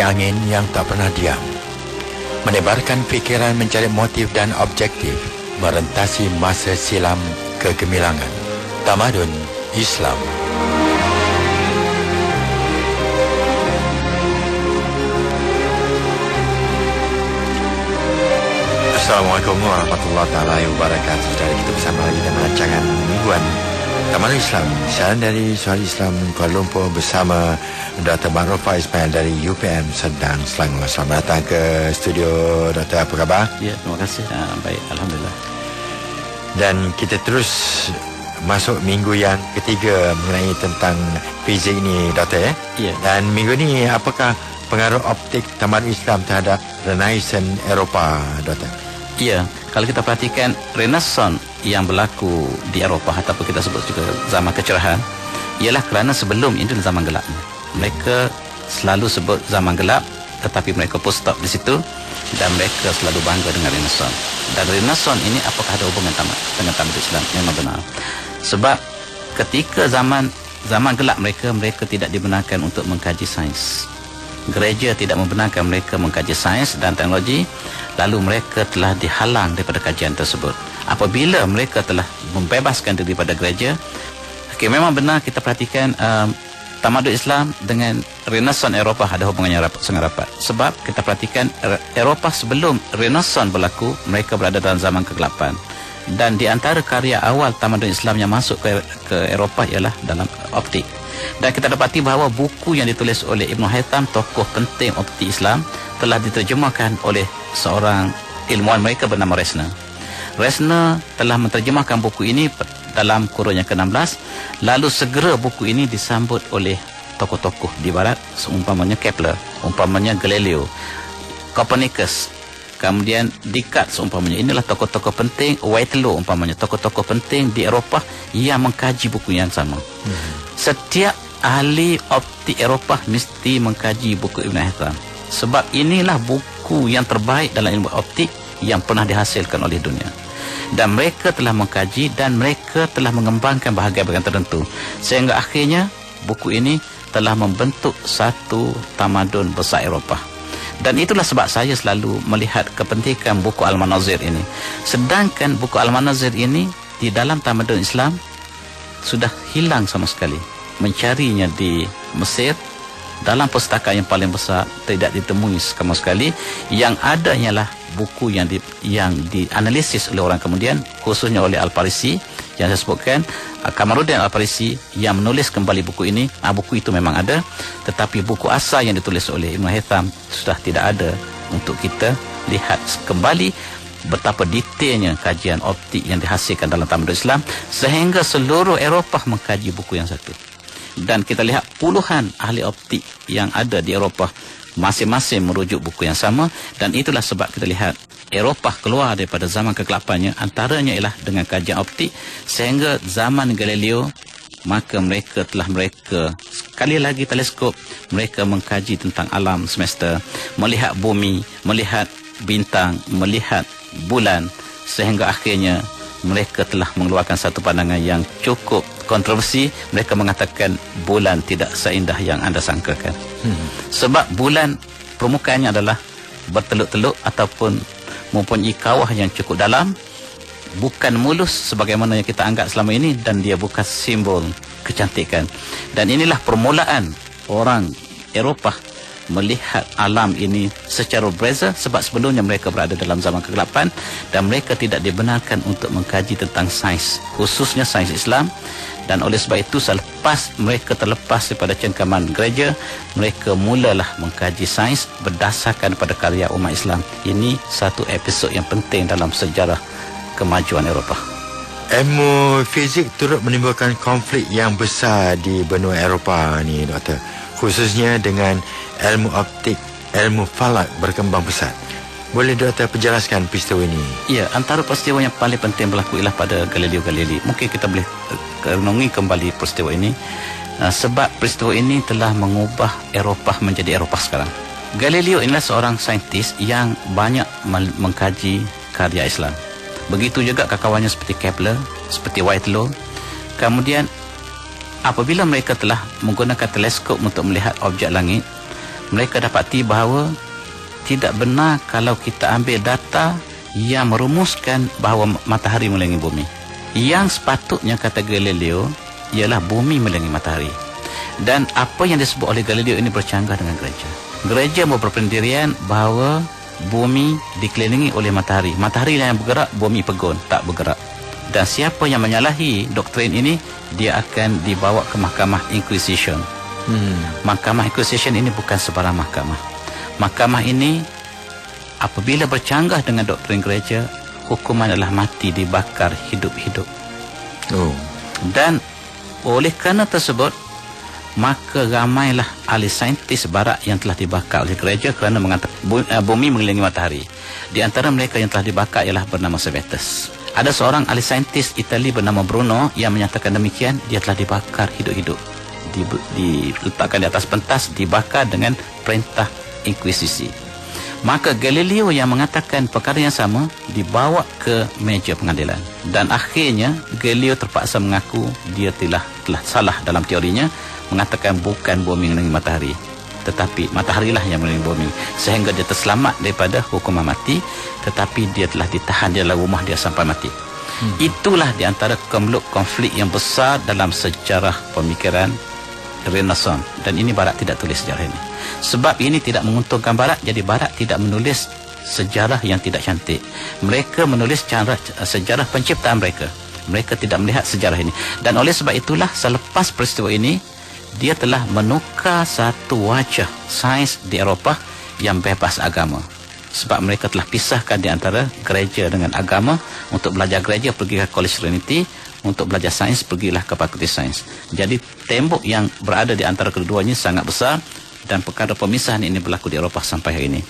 seperti angin yang tak pernah diam. Menebarkan fikiran mencari motif dan objektif, merentasi masa silam kegemilangan. Tamadun Islam. Assalamualaikum warahmatullahi taala wabarakatuh. Saudara, kita bersama lagi dalam rancangan mingguan Tamadun Islam. Saya dari Suara Islam Kuala Lumpur bersama Dr. Marofa Ismail dari UPM Serdang, Selangor. Selamat datang ke studio, Dr. Apa khabar? Ya, terima kasih. Baik, alhamdulillah. Dan kita terus masuk minggu yang ketiga mengenai tentang fizik ini, Dr. Ya. Dan minggu ini apakah pengaruh optik tamadun Islam terhadap Renaissance Eropah, Dr.? Ya, kalau kita perhatikan Renaissance yang berlaku di Eropah ataupun kita sebut juga zaman kecerahan, ialah kerana sebelum ini adalah zaman gelap. Mereka selalu sebut zaman gelap, tetapi mereka pun stop di situ dan mereka selalu bangga dengan Renaissance. Dan Renaissance ini apakah ada hubungan dengan tamadun Islam? Memang benar. Sebab ketika zaman gelap mereka tidak dibenarkan untuk mengkaji sains. Gereja tidak membenarkan mereka mengkaji sains dan teknologi, lalu mereka telah dihalang daripada kajian tersebut. Apabila mereka telah membebaskan diri daripada gereja, memang benar kita perhatikan tamadun Islam dengan Renaissance Eropah ada hubungannya sangat rapat. Sebab kita perhatikan Eropah sebelum Renaissance berlaku, mereka berada dalam zaman kegelapan. Dan di antara karya awal tamadun Islam yang masuk ke Eropah ialah dalam optik. Dan kita dapati bahawa buku yang ditulis oleh Ibn Haytham, tokoh penting optik Islam, telah diterjemahkan oleh seorang ilmuwan mereka bernama Resner. Resner telah menterjemahkan buku ini dalam kurun yang ke-16, lalu segera buku ini disambut oleh tokoh-tokoh di barat, seumpamanya Kepler, umpamanya Galileo, Copernicus, kemudian Descartes umpamanya. Inilah tokoh-tokoh penting, Whitelaw umpamanya, tokoh-tokoh penting di Eropah yang mengkaji buku yang sama. Setiap ahli optik Eropah mesti mengkaji buku Ibn Haytham. Sebab inilah buku yang terbaik dalam ilmu optik yang pernah dihasilkan oleh dunia. Dan mereka telah mengkaji dan mereka telah mengembangkan bahagian-bahagian tertentu. Sehingga akhirnya buku ini telah membentuk satu tamadun besar Eropah. Dan itulah sebab saya selalu melihat kepentingan buku Al-Manazir ini. Sedangkan buku Al-Manazir ini di dalam tamadun Islam sudah hilang sama sekali. Mencarinya di Mesir dalam pustakaan yang paling besar tidak ditemui sama sekali. Yang ada ialah buku yang dianalisis oleh orang kemudian, khususnya oleh Al-Farisi yang saya sebutkan, Kamaruddin Al-Farisi yang menulis kembali buku ini. Buku itu memang ada, tetapi buku asal yang ditulis oleh Ibn Haytham sudah tidak ada untuk kita lihat kembali betapa detailnya kajian optik yang dihasilkan dalam tamadun Islam, sehingga seluruh Eropah mengkaji buku yang satu. Dan kita lihat puluhan ahli optik yang ada di Eropah masing-masing merujuk buku yang sama. Dan itulah sebab kita lihat Eropah keluar daripada zaman kegelapannya, antaranya ialah dengan kajian optik, sehingga zaman Galileo, maka mereka sekali lagi teleskop, mereka mengkaji tentang alam semesta, melihat bumi, melihat bintang, melihat bulan, sehingga akhirnya mereka telah mengeluarkan satu pandangan yang cukup kontroversi. Mereka mengatakan bulan tidak seindah yang anda sangkakan. Sebab bulan permukaannya adalah berteluk-teluk ataupun mempunyai kawah yang cukup dalam, bukan mulus sebagaimana yang kita anggap selama ini, dan dia bukan simbol kecantikan. Dan inilah permulaan orang Eropah melihat alam ini secara berbeza, sebab sebelumnya mereka berada dalam zaman kegelapan dan mereka tidak dibenarkan untuk mengkaji tentang sains, khususnya sains Islam. Dan oleh sebab itu, selepas mereka terlepas daripada cengkaman gereja, mereka mulalah mengkaji sains berdasarkan pada karya umat Islam. Ini satu episod yang penting dalam sejarah kemajuan Eropah. Ilmu fizik turut menimbulkan konflik yang besar di benua Eropah ni, Doktor. Khususnya dengan ilmu optik, ilmu falak berkembang pesat. Boleh Doktor penjelaskan peristiwa ini? Ya, antara peristiwa yang paling penting berlaku ialah pada Galileo Galilei. Mungkin kita boleh renungi kembali peristiwa ini, sebab peristiwa ini telah mengubah Eropah menjadi Eropah sekarang. Galileo inilah seorang saintis yang banyak mengkaji karya Islam. Begitu juga kawan-kawannya seperti Kepler, seperti Whitelaw. Kemudian apabila mereka telah menggunakan teleskop untuk melihat objek langit, mereka dapati bahawa tidak benar kalau kita ambil data yang merumuskan bahawa matahari mengelilingi bumi. Yang sepatutnya, kata Galileo, ialah bumi mengelilingi matahari. Dan apa yang disebut oleh Galileo ini bercanggah dengan gereja. Gereja berpendirian bahawa bumi dikelilingi oleh matahari. Matahari yang bergerak, bumi pegun, tak bergerak. Dan siapa yang menyalahi doktrin ini, dia akan dibawa ke mahkamah Inquisition. Mahkamah Inquisition ini bukan sebarang mahkamah. Mahkamah ini apabila bercanggah dengan doktrin gereja, hukuman adalah mati, dibakar hidup-hidup. Dan oleh kerana tersebut, maka ramailah ahli saintis barat yang telah dibakar oleh gereja kerana mengatakan bumi mengelilingi matahari. Di antara mereka yang telah dibakar ialah bernama Servetus. Ada seorang ahli saintis Itali bernama Bruno yang menyatakan demikian. Dia telah dibakar hidup-hidup, diletakkan di atas pentas, dibakar dengan perintah inkuisisi. Maka Galileo yang mengatakan perkara yang sama dibawa ke meja pengadilan, dan akhirnya Galileo terpaksa mengaku dia telah salah dalam teorinya, mengatakan bukan bumi mengelilingi matahari, tetapi mataharilah yang mengelilingi bumi, sehingga dia terselamat daripada hukuman mati, tetapi dia telah ditahan di dalam rumah dia sampai mati. Itulah di antara konflik yang besar dalam sejarah pemikiran Renaissance, dan ini Barat tidak tulis sejarah ini. Sebab ini tidak menguntungkan Barat, jadi Barat tidak menulis sejarah yang tidak cantik. Mereka menulis sejarah penciptaan mereka. Mereka tidak melihat sejarah ini. Dan oleh sebab itulah selepas peristiwa ini, dia telah menukar satu wajah sains di Eropah yang bebas agama. Sebab mereka telah pisahkan di antara gereja dengan agama. Untuk belajar gereja, pergi ke College Trinity. Untuk belajar sains, pergilah ke Fakulti Sains. Jadi tembok yang berada di antara keduanya sangat besar, dan perkara pemisahan ini berlaku di Eropah sampai hari ini.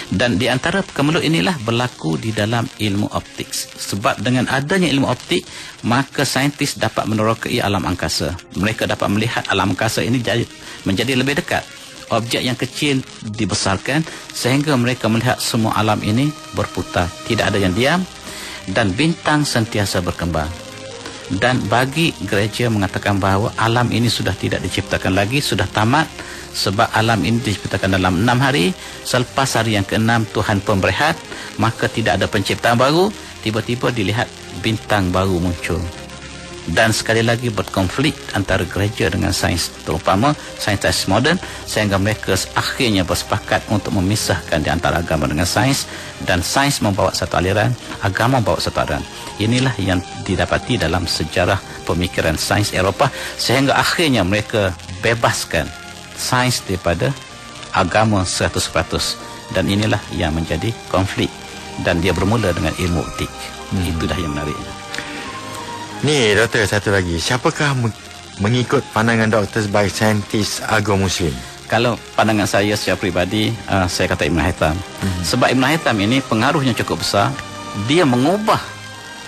Dan di antara kemelut inilah berlaku di dalam ilmu optik. Sebab dengan adanya ilmu optik, maka saintis dapat menerokai alam angkasa. Mereka dapat melihat alam angkasa ini menjadi lebih dekat. Objek yang kecil dibesarkan sehingga mereka melihat semua alam ini berputar, tidak ada yang diam, dan bintang sentiasa berkembang. Dan bagi gereja mengatakan bahawa alam ini sudah tidak diciptakan lagi, sudah tamat, sebab alam ini diciptakan dalam 6 hari. Selepas hari yang ke-6 Tuhan pun berehat, maka tidak ada penciptaan baru. Tiba-tiba dilihat bintang baru muncul. Dan sekali lagi berkonflik antara gereja dengan sains, terutama sains moden, sehingga mereka akhirnya bersepakat untuk memisahkan di antara agama dengan sains, dan sains membawa satu aliran, agama membawa satu aliran. Inilah yang didapati dalam sejarah pemikiran sains Eropah, sehingga akhirnya mereka bebaskan sains daripada agama 100%. Dan inilah yang menjadi konflik, dan dia bermula dengan ilmu optik. Itulah yang menariknya. Ni doktor, satu lagi, siapakah mengikut pandangan doktor sebagai saintis agama Muslim? Kalau pandangan saya secara peribadi, saya kata Ibn Haytham. Sebab Ibn Haytham ini pengaruhnya cukup besar. Dia mengubah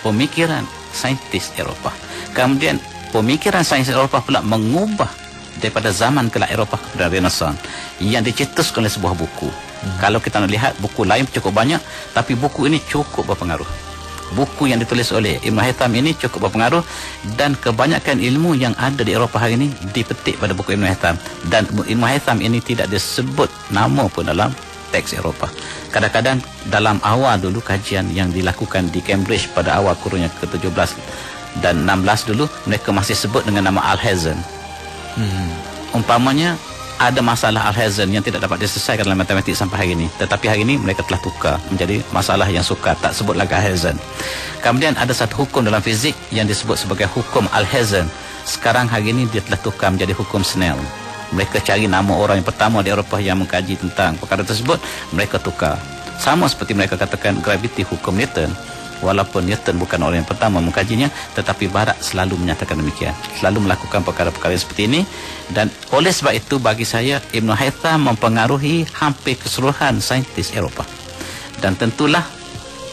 pemikiran saintis Eropah. Kemudian pemikiran saintis Eropah pula mengubah daripada zaman kelak Eropah kepada Renaissance, yang dicetuskan oleh sebuah buku. Kalau kita nak lihat, buku lain cukup banyak, tapi buku ini cukup berpengaruh. Buku yang ditulis oleh Ibn Haytham ini cukup berpengaruh, dan kebanyakan ilmu yang ada di Eropah hari ini dipetik pada buku Ibn Haytham. Dan Ibn Haytham ini tidak disebut nama pun dalam teks Eropah. Kadang-kadang dalam awal dulu kajian yang dilakukan di Cambridge pada awal kurun yang ke-17 dan 16 dulu, mereka masih sebut dengan nama Alhazen. Umpamanya ada masalah Alhazen yang tidak dapat diselesaikan dalam matematik sampai hari ini, tetapi hari ini mereka telah tukar menjadi masalah yang sukar, tak sebut lagi Alhazen. Kemudian ada satu hukum dalam fizik yang disebut sebagai hukum Alhazen. Sekarang hari ini dia telah tukar menjadi hukum Snell. Mereka cari nama orang yang pertama di Eropah yang mengkaji tentang perkara tersebut, mereka tukar. Sama seperti mereka katakan graviti hukum Newton. Walaupun Newton bukan orang yang pertama mengkajinya, tetapi Barat selalu menyatakan demikian, selalu melakukan perkara-perkara seperti ini. Dan oleh sebab itu, bagi saya, Ibn Haytham mempengaruhi hampir keseluruhan saintis Eropah. Dan tentulah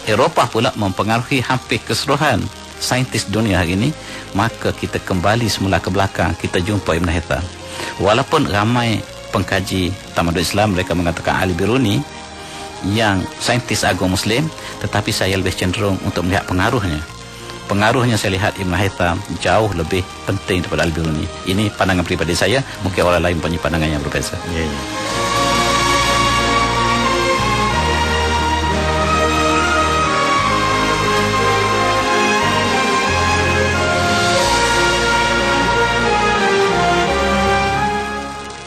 Eropah pula mempengaruhi hampir keseluruhan saintis dunia hari ini. Maka kita kembali semula ke belakang, kita jumpa Ibn Haytham. Walaupun ramai pengkaji tamadun Islam mereka mengatakan Al-Biruni yang saintis agama Muslim, tetapi saya lebih cenderung untuk melihat pengaruhnya. Pengaruhnya saya lihat Ibn Haytham jauh lebih penting daripada Al-Biruni. Ini pandangan pribadi saya, mungkin orang lain punya pandangan yang berbeza. Ya.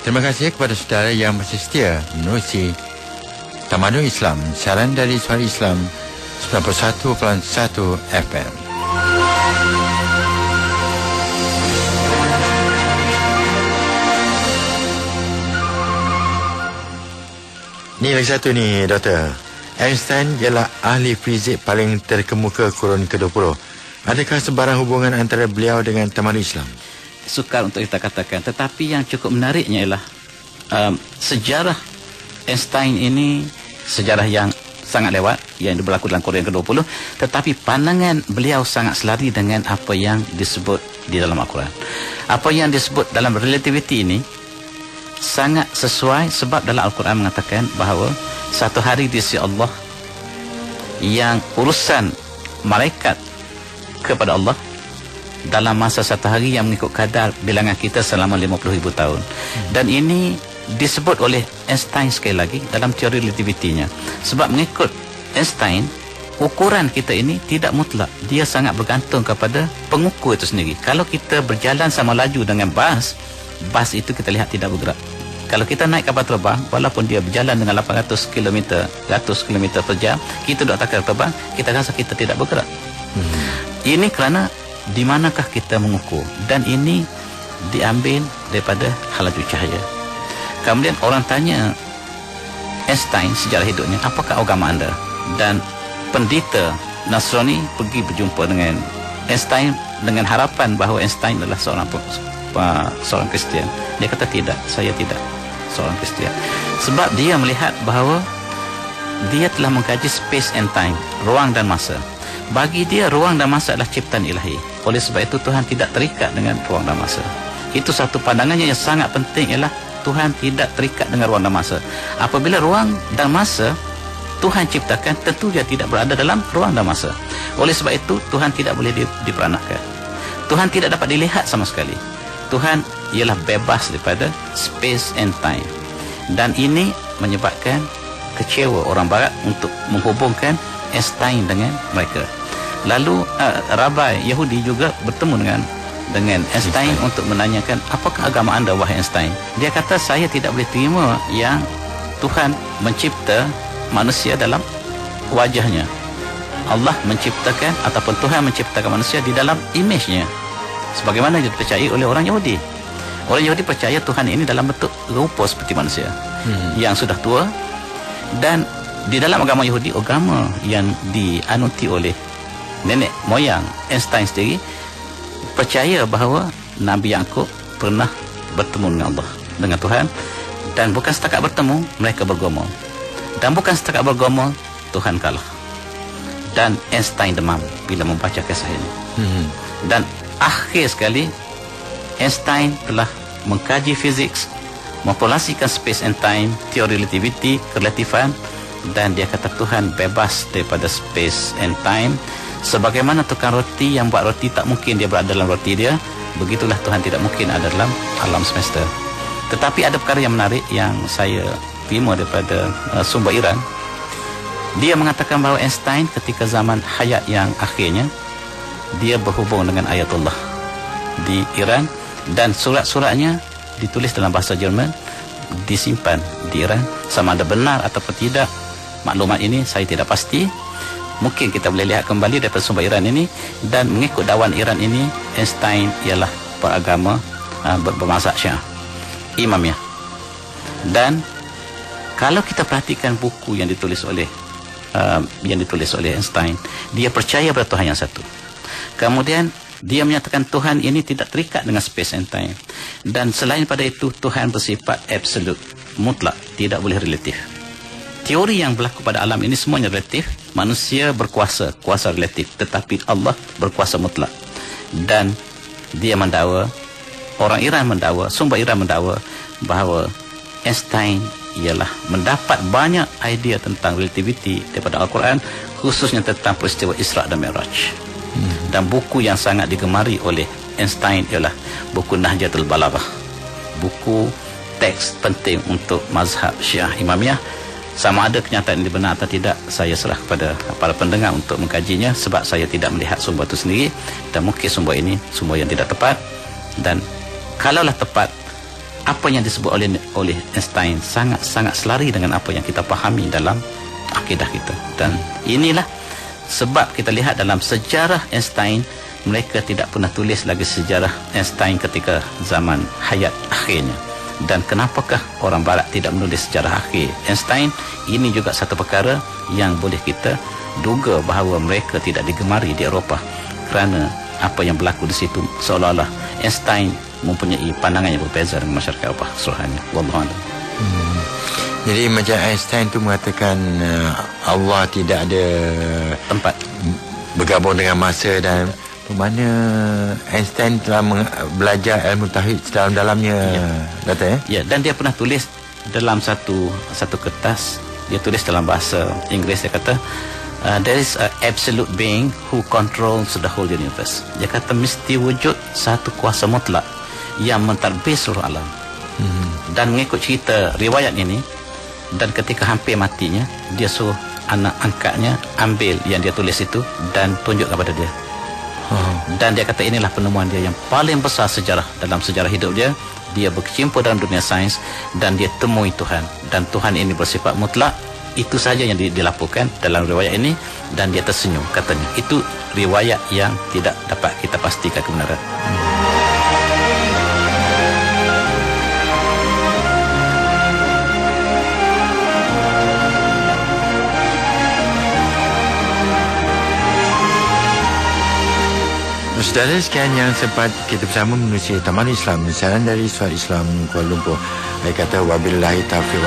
Terima kasih kepada saudara yang masih setia menerusi Tamadun Islam, siaran dari Suara Islam 91.1 FM. Ni lagi satu ni, Doktor. Einstein ialah ahli fizik paling terkemuka kurun ke-20. Adakah sebarang hubungan antara beliau dengan Tamadun Islam? Sukar untuk kita katakan, tetapi yang cukup menariknya ialah sejarah Einstein ini sejarah yang sangat lewat yang berlaku dalam kurun ke-20, tetapi pandangan beliau sangat selari dengan apa yang disebut di dalam Al-Quran. Apa yang disebut dalam relativity ini sangat sesuai, sebab dalam Al-Quran mengatakan bahawa satu hari di sisi Allah yang urusan malaikat kepada Allah dalam masa satu hari yang mengikut kadar bilangan kita selama 50,000 tahun. Dan ini disebut oleh Einstein sekali lagi dalam teori relativity-nya. Sebab mengikut Einstein, ukuran kita ini tidak mutlak. Dia sangat bergantung kepada pengukur itu sendiri. Kalau kita berjalan sama laju dengan bas itu kita lihat tidak bergerak. Kalau kita naik kapal terbang, walaupun dia berjalan dengan 800 km, 100 km per jam, kita duduk atas kapal terbang, kita rasa kita tidak bergerak. Ini kerana di manakah kita mengukur, dan ini diambil daripada halaju cahaya. Kemudian orang tanya Einstein sejarah hidupnya, apakah agama anda? Dan pendeta Nasrani pergi berjumpa dengan Einstein dengan harapan bahawa Einstein adalah seorang Kristian. Dia kata tidak, saya tidak seorang Kristian. Sebab dia melihat bahawa dia telah mengkaji space and time, ruang dan masa. Bagi dia ruang dan masa adalah ciptaan ilahi. Oleh sebab itu Tuhan tidak terikat dengan ruang dan masa. Itu satu pandangannya yang sangat penting, ialah Tuhan tidak terikat dengan ruang dan masa. Apabila ruang dan masa Tuhan ciptakan, tentu dia tidak berada dalam ruang dan masa. Oleh sebab itu Tuhan tidak boleh diperanakkan. Tuhan tidak dapat dilihat sama sekali. Tuhan ialah bebas daripada space and time. Dan ini menyebabkan kecewa orang barat untuk menghubungkan Einstein dengan mereka. Lalu Rabai Yahudi juga bertemu dengan Einstein untuk menanyakan, apakah agama anda wahai Einstein? Dia kata, saya tidak boleh terima yang Tuhan mencipta manusia dalam wajahnya. Allah menciptakan ataupun Tuhan menciptakan manusia di dalam image-nya, sebagaimana yang dipercayai oleh orang Yahudi. Orang Yahudi percaya Tuhan ini dalam bentuk rupa seperti manusia yang sudah tua. Dan di dalam agama Yahudi, agama yang dianuti oleh nenek moyang Einstein sendiri, percaya bahawa Nabi Yaqub pernah bertemu dengan Allah, dengan Tuhan. Dan bukan setakat bertemu, mereka bergumul. Dan bukan setakat bergumul, Tuhan kalah. Dan Einstein demam bila membaca kisah ini. Dan akhir sekali Einstein telah mengkaji fizik, mempopulasikan space and time, teori relativity, kerelatifan, dan dia kata Tuhan bebas daripada space and time. Sebagaimana tukang roti yang buat roti tak mungkin dia berada dalam roti dia, begitulah Tuhan tidak mungkin ada dalam alam semesta. Tetapi ada perkara yang menarik yang saya terima daripada sumber Iran. Dia mengatakan bahawa Einstein ketika zaman hayat yang akhirnya, dia berhubung dengan Ayatullah di Iran, dan surat-suratnya ditulis dalam bahasa Jerman, disimpan di Iran. Sama ada benar ataupun tidak maklumat ini saya tidak pasti. Mungkin kita boleh lihat kembali daripada sumber Iran ini. Dan mengikut dakwaan Iran ini, Einstein ialah beragama bermazhab Syiah, Imamiyah. Dan kalau kita perhatikan buku yang ditulis oleh Einstein, dia percaya pada Tuhan yang satu. Kemudian dia menyatakan Tuhan ini tidak terikat dengan space and time. Dan selain pada itu, Tuhan bersifat absolute, mutlak, tidak boleh relatif. Teori yang berlaku pada alam ini semuanya relatif. Manusia berkuasa, kuasa relatif, tetapi Allah berkuasa mutlak. Dan dia mendakwa, orang Iran mendakwa, sumber Iran mendakwa bahawa Einstein ialah mendapat banyak idea tentang relativity daripada Al-Quran, khususnya tentang peristiwa Isra' dan Mi'raj. Dan buku yang sangat digemari oleh Einstein ialah buku Nahjatul Balaghah, buku teks penting untuk mazhab Syiah Imamiyah. Sama ada kenyataan ini benar atau tidak, saya serah kepada para pendengar untuk mengkajinya, sebab saya tidak melihat sumber itu sendiri, dan mungkin sumber ini sumber yang tidak tepat. Dan kalaulah tepat, apa yang disebut oleh Einstein sangat selari dengan apa yang kita fahami dalam akidah kita. Dan inilah sebab kita lihat dalam sejarah Einstein, mereka tidak pernah tulis lagi sejarah Einstein ketika zaman hayat akhirnya. Dan kenapakah orang barat tidak menulis sejarah akhir Einstein? Ini juga satu perkara yang boleh kita duga bahawa mereka tidak digemari di Eropah, kerana apa yang berlaku di situ seolah-olah Einstein mempunyai pandangan yang berbeza dengan masyarakat Eropah keseluruhannya. Wallahu a'lam. Jadi macam Einstein tu mengatakan Allah tidak ada Tempat. bergabung dengan masa, dan mana Einstein telah belajar ilmu tauhid dalamnya, kata Ya, dan dia pernah tulis dalam satu kertas, dia tulis dalam bahasa Inggeris, dia kata there is a absolute being who controls the whole universe. Dia kata mesti wujud satu kuasa mutlak yang mentadbir seluruh alam. Dan mengikut cerita riwayat ini, dan ketika hampir matinya, dia suruh anak angkatnya ambil yang dia tulis itu dan tunjuk kepada dia. Dan dia kata inilah penemuan dia yang paling besar dalam sejarah hidup dia. Dia berkecimpung dalam dunia sains dan dia temui Tuhan, dan Tuhan ini bersifat mutlak. Itu saja yang dilaporkan dalam riwayat ini, dan dia tersenyum, katanya. Itu riwayat yang tidak dapat kita pastikan kebenaran. Saudara sekian yang sempat kita bersama menerusi Taman Islam, siaran dari Suara Islam Kuala Lumpur. Saya kata wabillahi taufiq.